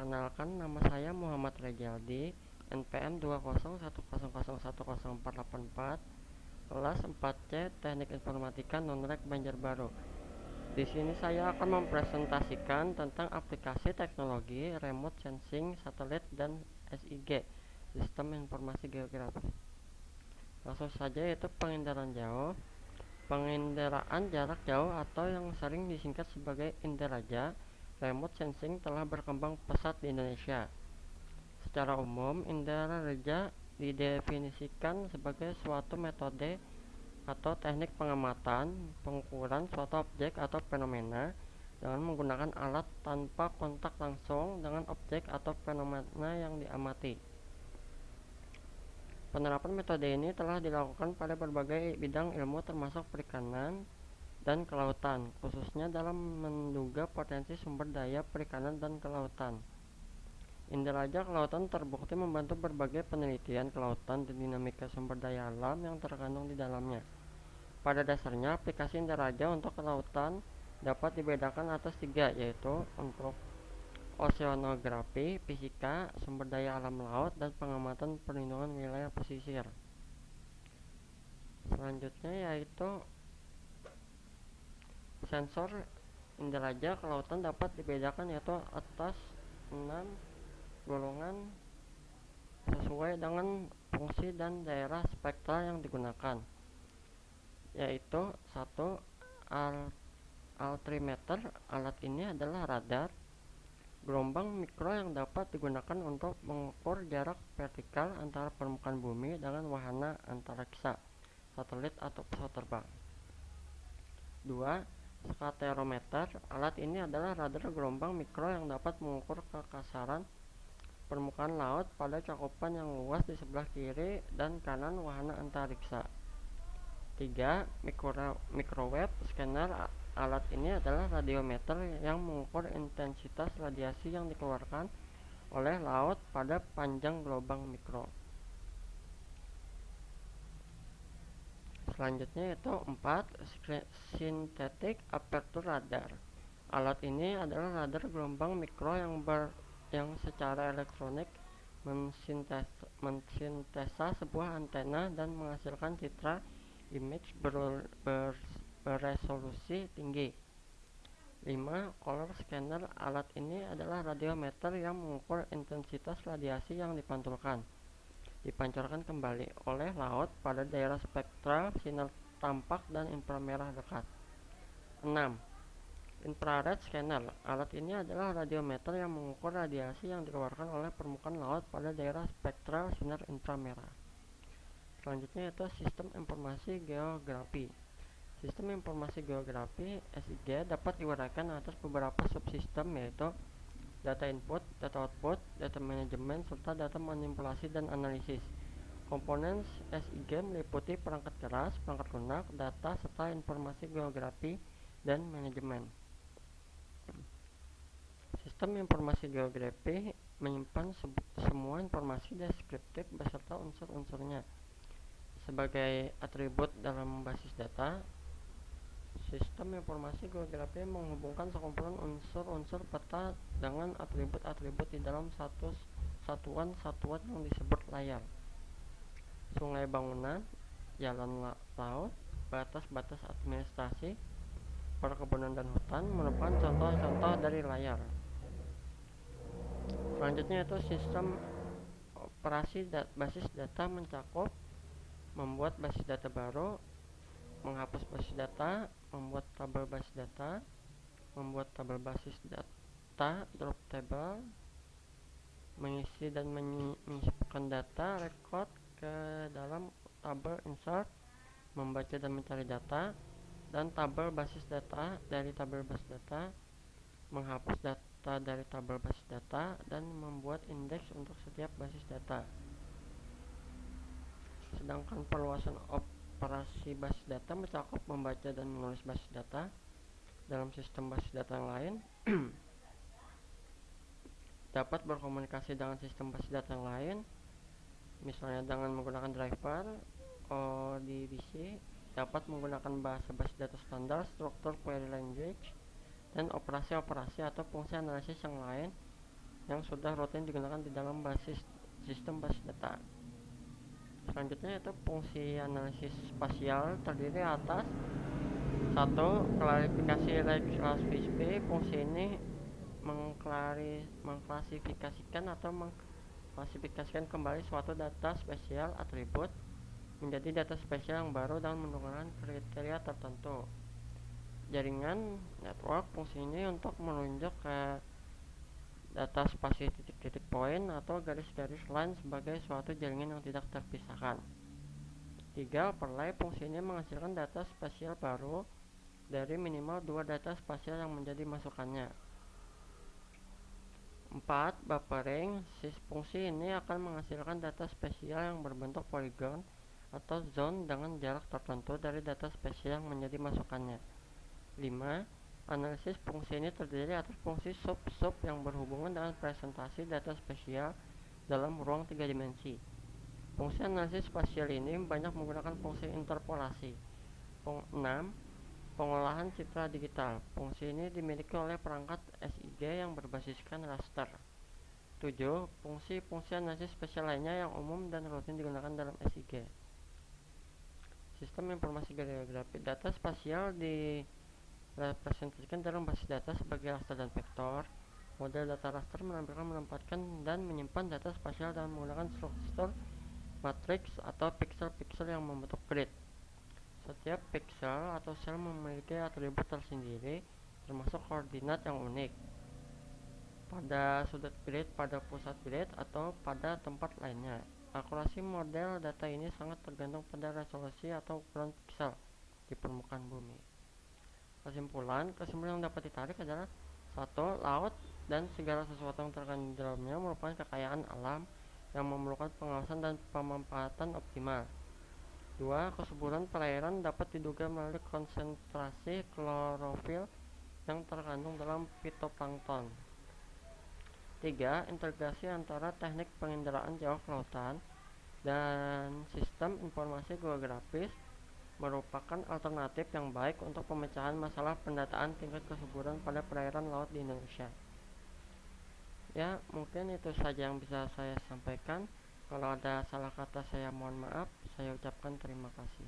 Perkenalkan, nama saya Muhammad Rejaldi, NPM 20100100484, kelas 4C Teknik Informatika Nonrek Banjarbaru. Di sini saya akan mempresentasikan tentang aplikasi teknologi remote sensing satelit dan SIG, Sistem Informasi Geografi. Langsung saja, yaitu penginderaan jauh. Penginderaan jarak jauh atau yang sering disingkat sebagai Inderaja, remote sensing telah berkembang pesat di Indonesia. Secara umum, inderaja didefinisikan sebagai suatu metode atau teknik pengamatan, pengukuran suatu objek atau fenomena dengan menggunakan alat tanpa kontak langsung dengan objek atau fenomena yang diamati. Penerapan metode ini telah dilakukan pada berbagai bidang ilmu termasuk perikanan dan kelautan, khususnya dalam menduga potensi sumber daya perikanan dan kelautan. Inderaja kelautan terbukti membantu berbagai penelitian kelautan dan dinamika sumber daya alam yang terkandung di dalamnya. Pada dasarnya, aplikasi inderaja untuk kelautan dapat dibedakan atas tiga, yaitu untuk oceanografi, fisika, sumber daya alam laut, dan pengamatan perlindungan wilayah pesisir. Selanjutnya yaitu sensor inderaja kelautan dapat dibedakan yaitu atas 6 golongan sesuai dengan fungsi dan daerah spektral yang digunakan, yaitu 1. Altimeter. Alat ini adalah radar gelombang mikro yang dapat digunakan untuk mengukur jarak vertikal antara permukaan bumi dengan wahana antariksa, satelit atau pesawat terbang. 2. Skaterometer. Alat ini adalah radar gelombang mikro yang dapat mengukur kekasaran permukaan laut pada cakupan yang luas di sebelah kiri dan kanan wahana antariksa. 3. Microwave scanner. Alat ini adalah radiometer yang mengukur intensitas radiasi yang dikeluarkan oleh laut pada panjang gelombang mikro. Selanjutnya yaitu 4. Synthetic aperture radar. Alat ini adalah radar gelombang mikro yang secara elektronik mensintesa sebuah antena dan menghasilkan citra image beresolusi tinggi. 5. Color scanner. Alat ini adalah radiometer yang mengukur intensitas radiasi yang dipancarkan kembali oleh laut pada daerah spektral sinar tampak dan inframerah dekat. 6. Infrared scanner. Alat ini adalah radiometer yang mengukur radiasi yang dikeluarkan oleh permukaan laut pada daerah spektral sinar inframerah. Selanjutnya yaitu sistem informasi geografi. Sistem informasi geografi (SIG) dapat diuraikan atas beberapa subsistem, yaitu data input, data output, data manajemen, serta data manipulasi dan analisis. Komponen SIG meliputi perangkat keras, perangkat lunak, data, serta informasi geografi dan manajemen. Sistem informasi geografi menyimpan semua informasi deskriptif beserta unsur-unsurnya sebagai atribut dalam basis data. Sistem informasi geografi menghubungkan sekumpulan unsur-unsur peta dengan atribut-atribut di dalam satuan-satuan yang disebut layar. Sungai, bangunan, jalan laut, batas-batas administrasi, perkebunan dan hutan merupakan contoh-contoh dari layar. Selanjutnya itu sistem operasi basis data mencakup membuat basis data baru, menghapus basis data, membuat tabel basis data, membuat tabel basis data, drop table, mengisi dan menyisipkan data record ke dalam tabel insert, membaca dan mencari data, dan tabel basis data dari tabel basis data, menghapus data dari tabel basis data, dan membuat indeks untuk setiap basis data. Sedangkan perluasan operasi basis data mencakup membaca dan menulis basis data dalam sistem basis data yang lain, dapat berkomunikasi dengan sistem basis data yang lain, misalnya dengan menggunakan driver, ODBC, dapat menggunakan bahasa basis data standar, struktur query language, dan operasi-operasi atau fungsi analisis yang lain yang sudah rutin digunakan di dalam sistem basis data. Selanjutnya itu fungsi analisis spasial terdiri atas satu, klarifikasi regresi. Fungsi ini mengklasifikasikan atau mengklasifikasikan kembali suatu data spesial atribut menjadi data spesial yang baru dan menggunakan kriteria tertentu. Jaringan network fungsi ini untuk menunjuk ke data spasi titik-titik poin atau garis-garis line sebagai suatu jaringan yang tidak terpisahkan. 3. Overlay fungsi ini menghasilkan data spasial baru dari minimal 2 data spasial yang menjadi masukannya. 4. Buffering. Fungsi ini akan menghasilkan data spesial yang berbentuk poligon atau zone dengan jarak tertentu dari data spesial yang menjadi masukannya. 5. Analisis. Fungsi ini terdiri atas fungsi sub-sub yang berhubungan dengan presentasi data spesial dalam ruang 3 dimensi. Fungsi analisis spasial ini banyak menggunakan fungsi interpolasi. 6. Pengolahan citra digital. Fungsi ini dimiliki oleh perangkat SIG yang berbasiskan raster. 7. Fungsi analisis spesial lainnya yang umum dan rutin digunakan dalam SIG. Sistem informasi geografi. Data spasial direpresentasikan dalam basis data sebagai raster dan vektor. Model data raster menampilkan, menempatkan, dan menyimpan data spasial dengan menggunakan struktur matriks atau piksel-piksel yang membentuk grid. Setiap piksel atau sel memiliki atribut tersendiri, termasuk koordinat yang unik pada sudut grid, pada pusat grid, atau pada tempat lainnya. Akurasi model data ini sangat tergantung pada resolusi atau ukuran piksel di permukaan bumi. Kesimpulan yang dapat ditarik adalah 1. Laut dan segala sesuatu yang terkandung di dalamnya merupakan kekayaan alam yang memerlukan pengawasan dan pemanfaatan optimal. 2. Kesuburan perairan dapat diduga melalui konsentrasi klorofil yang terkandung dalam fitoplankton. 3. Integrasi antara teknik penginderaan jauh ke lautan dan sistem informasi geografis merupakan alternatif yang baik untuk pemecahan masalah pendataan tingkat kesuburan pada perairan laut di Indonesia. Ya, mungkin itu saja yang bisa saya sampaikan. Kalau ada salah kata saya mohon maaf. Saya ucapkan terima kasih.